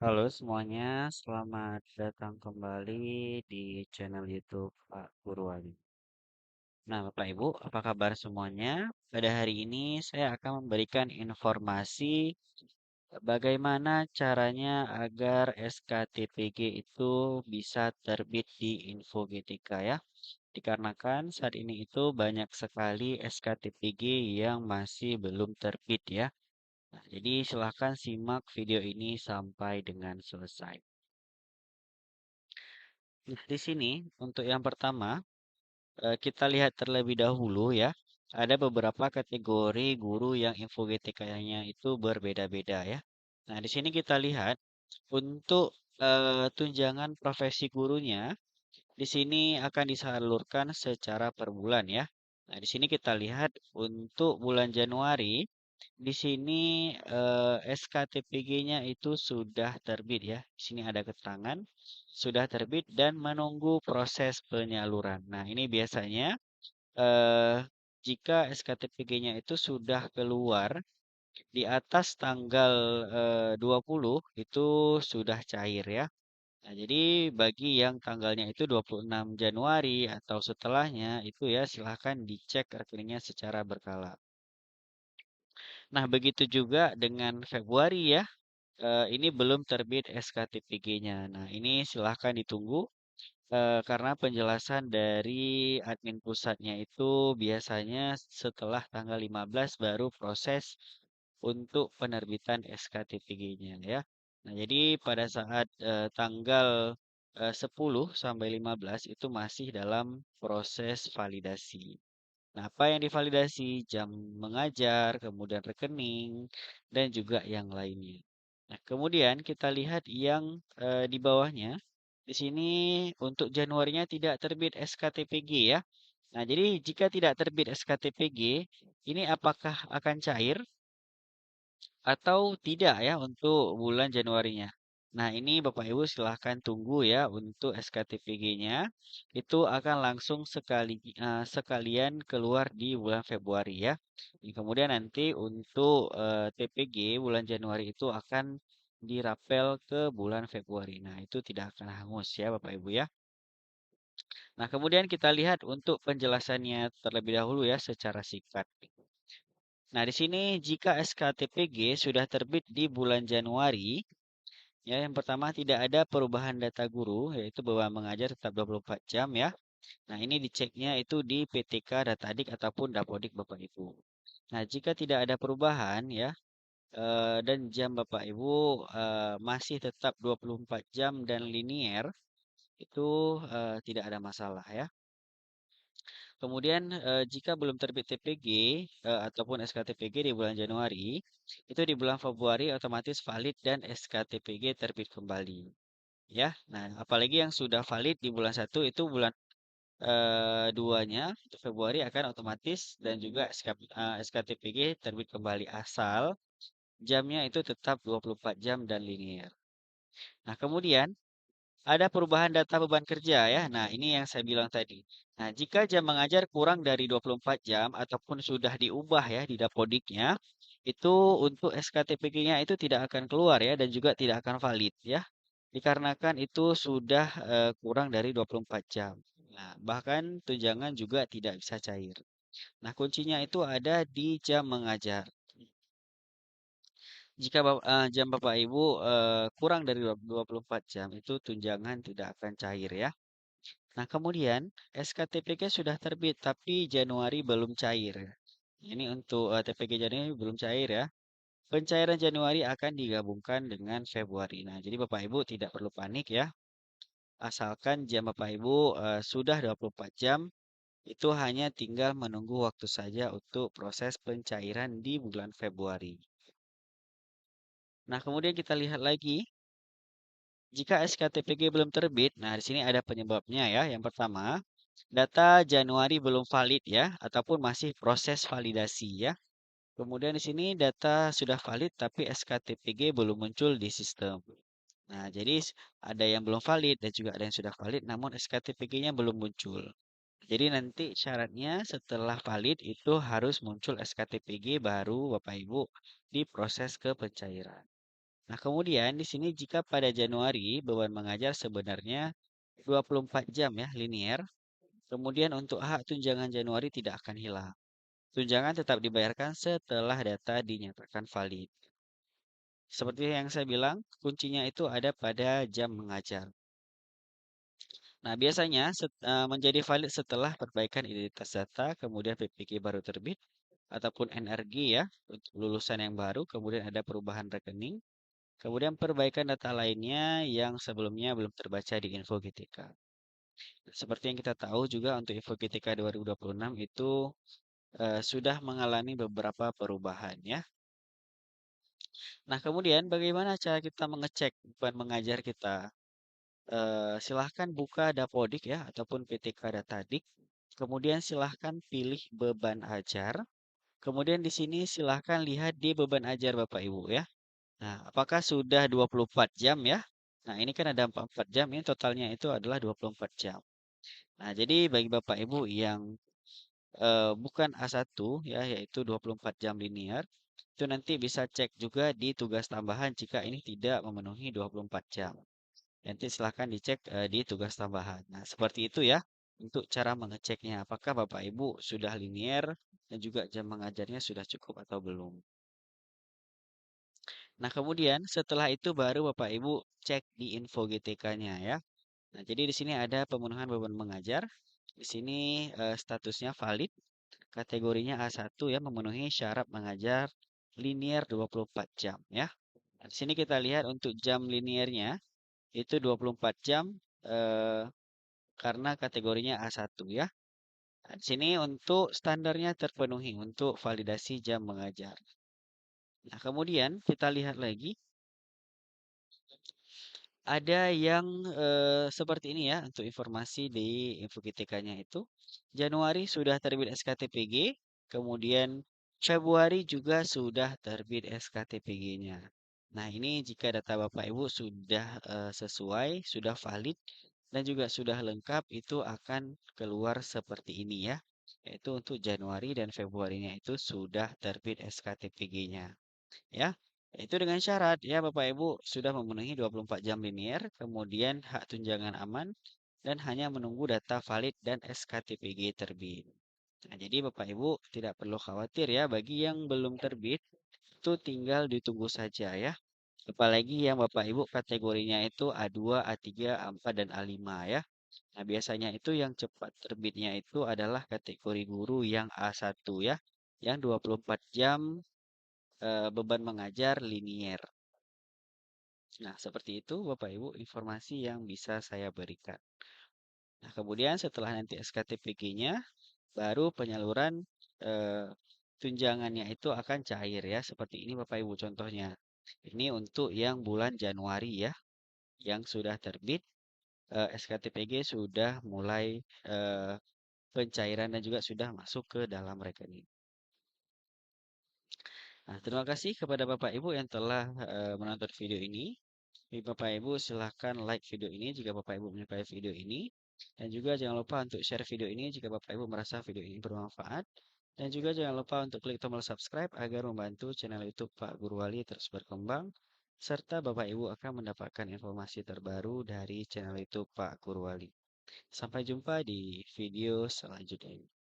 Halo semuanya, selamat datang kembali di channel YouTube Pak Purwadi. Nah, Bapak Ibu, apa kabar semuanya? Pada hari ini saya akan memberikan informasi bagaimana caranya agar SKTPG itu bisa terbit di Infogetika ya. Dikarenakan saat ini itu banyak sekali SKTPG yang masih belum terbit ya. Nah, jadi silahkan simak video ini sampai dengan selesai. Nah, di sini untuk yang pertama, kita lihat terlebih dahulu ya. Ada beberapa kategori guru yang infogetikanya itu berbeda-beda ya. Nah, di sini kita lihat untuk tunjangan profesi gurunya, di sini akan disalurkan secara per bulan ya. Nah, di sini kita lihat untuk bulan Januari, di sini SKTPG-nya itu sudah terbit ya. Di sini ada keterangan sudah terbit dan menunggu proses penyaluran. Nah, ini biasanya eh, jika SKTPG-nya itu sudah keluar di atas tanggal 20 itu sudah cair ya. Nah, jadi bagi yang tanggalnya itu 26 Januari atau setelahnya itu ya silahkan dicek rekeningnya secara berkala. Nah, begitu juga dengan Februari ya. Ini belum terbit SKTPG-nya. Nah, ini silahkan ditunggu karena penjelasan dari admin pusatnya itu biasanya setelah tanggal 15 baru proses untuk penerbitan SKTPG-nya ya. Nah, jadi pada saat tanggal 10 sampai 15 itu masih dalam proses validasi. Nah, apa yang divalidasi? Jam mengajar, kemudian rekening, dan juga yang lainnya. Nah, kemudian kita lihat yang di bawahnya. Di sini untuk Januarinya tidak terbit SKTPG ya. Nah, jadi jika tidak terbit SKTPG, ini apakah akan cair atau tidak ya untuk bulan Januarinya? Nah, ini Bapak Ibu silahkan tunggu ya untuk SKTPG-nya. Itu akan langsung sekalian keluar di bulan Februari ya. Kemudian nanti untuk TPG bulan Januari itu akan dirapel ke bulan Februari. Nah, itu tidak akan hangus ya Bapak Ibu ya. Nah, kemudian kita lihat untuk penjelasannya terlebih dahulu ya secara singkat. Nah, di sini jika SKTPG sudah terbit di bulan Januari, ya yang pertama tidak ada perubahan data guru, yaitu bahwa mengajar tetap 24 jam ya. Nah, ini diceknya itu di PTK Datadik ataupun Dapodik Bapak Ibu. Nah, jika tidak ada perubahan ya, dan jam Bapak Ibu masih tetap 24 jam dan linier, itu tidak ada masalah ya. Kemudian jika belum terbit TPG ataupun SKTPG di bulan Januari, itu di bulan Februari otomatis valid dan SKTPG terbit kembali. Ya, nah apalagi yang sudah valid di bulan satu itu bulan duanya itu Februari akan otomatis dan juga SKTPG terbit kembali asal jamnya itu tetap 24 jam dan linear. Nah, kemudian ada perubahan data beban kerja ya. Nah, ini yang saya bilang tadi. Nah, jika jam mengajar kurang dari 24 jam ataupun sudah diubah ya di dapodiknya, itu untuk SKTPG-nya itu tidak akan keluar ya dan juga tidak akan valid ya. Dikarenakan itu sudah kurang dari 24 jam. Nah, bahkan tunjangan juga tidak bisa cair. Nah, kuncinya itu ada di jam mengajar. Jika jam Bapak Ibu kurang dari 24 jam, itu tunjangan tidak akan cair ya. Nah, kemudian SKTPK sudah terbit tapi Januari belum cair. Ini untuk TPG Januari belum cair ya. Pencairan Januari akan digabungkan dengan Februari. Nah, jadi Bapak Ibu tidak perlu panik ya. Asalkan jam Bapak Ibu sudah 24 jam, itu hanya tinggal menunggu waktu saja untuk proses pencairan di bulan Februari. Nah, kemudian kita lihat lagi, jika SKTPG belum terbit, nah di sini ada penyebabnya ya. Yang pertama, data Januari belum valid ya, ataupun masih proses validasi ya. Kemudian di sini data sudah valid tapi SKTPG belum muncul di sistem. Nah, jadi ada yang belum valid dan juga ada yang sudah valid, namun SKTPG-nya belum muncul. Jadi nanti syaratnya setelah valid itu harus muncul SKTPG baru Bapak Ibu diproses ke pencairan. Nah, kemudian di sini jika pada Januari beban mengajar sebenarnya 24 jam ya, linear. Kemudian untuk hak tunjangan Januari tidak akan hilang. Tunjangan tetap dibayarkan setelah data dinyatakan valid. Seperti yang saya bilang, kuncinya itu ada pada jam mengajar. Nah, biasanya menjadi valid setelah perbaikan identitas data, kemudian PPG baru terbit, ataupun NRG ya, untuk lulusan yang baru, kemudian ada perubahan rekening, kemudian perbaikan data lainnya yang sebelumnya belum terbaca di info GTK. Seperti yang kita tahu juga untuk info GTK 2026 itu sudah mengalami beberapa perubahan ya. Nah, kemudian bagaimana cara kita mengecek beban mengajar kita? Silahkan buka Dapodik ya ataupun PTK Datadik. Kemudian silahkan pilih beban ajar. Kemudian di sini silahkan lihat di beban ajar Bapak Ibu ya. Nah, apakah sudah 24 jam ya? Nah, ini kan ada 44 jam, ini totalnya itu adalah 24 jam. Nah, jadi bagi Bapak Ibu yang bukan A1 ya, yaitu 24 jam linear, itu nanti bisa cek juga di tugas tambahan jika ini tidak memenuhi 24 jam. Nanti silahkan dicek di tugas tambahan. Nah, seperti itu ya untuk cara mengeceknya. Apakah Bapak Ibu sudah linear dan juga jam mengajarnya sudah cukup atau belum. Nah, kemudian setelah itu baru Bapak Ibu cek di info GTK-nya ya. Nah, jadi di sini ada pemenuhan beban mengajar. Di sini statusnya valid. Kategorinya A1 ya, memenuhi syarat mengajar linear 24 jam ya. Nah, di sini kita lihat untuk jam linearnya itu 24 jam eh, karena kategorinya A1 ya. Nah, di sini untuk standarnya terpenuhi untuk validasi jam mengajar. Nah, kemudian kita lihat lagi ada yang seperti ini ya untuk informasi di info GTK-nya itu. Januari sudah terbit SKTPG, kemudian Februari juga sudah terbit SKTPG-nya. Nah, ini jika data Bapak Ibu sudah sesuai, sudah valid, dan juga sudah lengkap, itu akan keluar seperti ini ya. Yaitu untuk Januari dan Februarinya itu sudah terbit SKTPG-nya. Ya, itu dengan syarat ya Bapak Ibu sudah memenuhi 24 jam linear, kemudian hak tunjangan aman, dan hanya menunggu data valid dan SKTPG terbit. Nah, jadi Bapak Ibu tidak perlu khawatir ya bagi yang belum terbit itu tinggal ditunggu saja ya. Apalagi yang Bapak Ibu kategorinya itu A2, A3, A4, dan A5 ya. Nah, biasanya itu yang cepat terbitnya itu adalah kategori guru yang A1 ya. Yang 24 jam beban mengajar linier. Nah, seperti itu Bapak Ibu informasi yang bisa saya berikan. Nah, kemudian setelah nanti SKTPG-nya, baru penyaluran eh, tunjangannya itu akan cair ya. Seperti ini Bapak Ibu contohnya. Ini untuk yang bulan Januari ya, yang sudah terbit. SKTPG sudah mulai eh, pencairan dan juga sudah masuk ke dalam rekening. Nah, terima kasih kepada Bapak Ibu yang telah menonton video ini. Jadi Bapak Ibu silahkan like video ini jika Bapak Ibu menyukai video ini. Dan juga jangan lupa untuk share video ini jika Bapak Ibu merasa video ini bermanfaat. Dan juga jangan lupa untuk klik tombol subscribe agar membantu channel YouTube Pak Guru Wali terus berkembang. Serta Bapak Ibu akan mendapatkan informasi terbaru dari channel YouTube Pak Guru Wali. Sampai jumpa di video selanjutnya.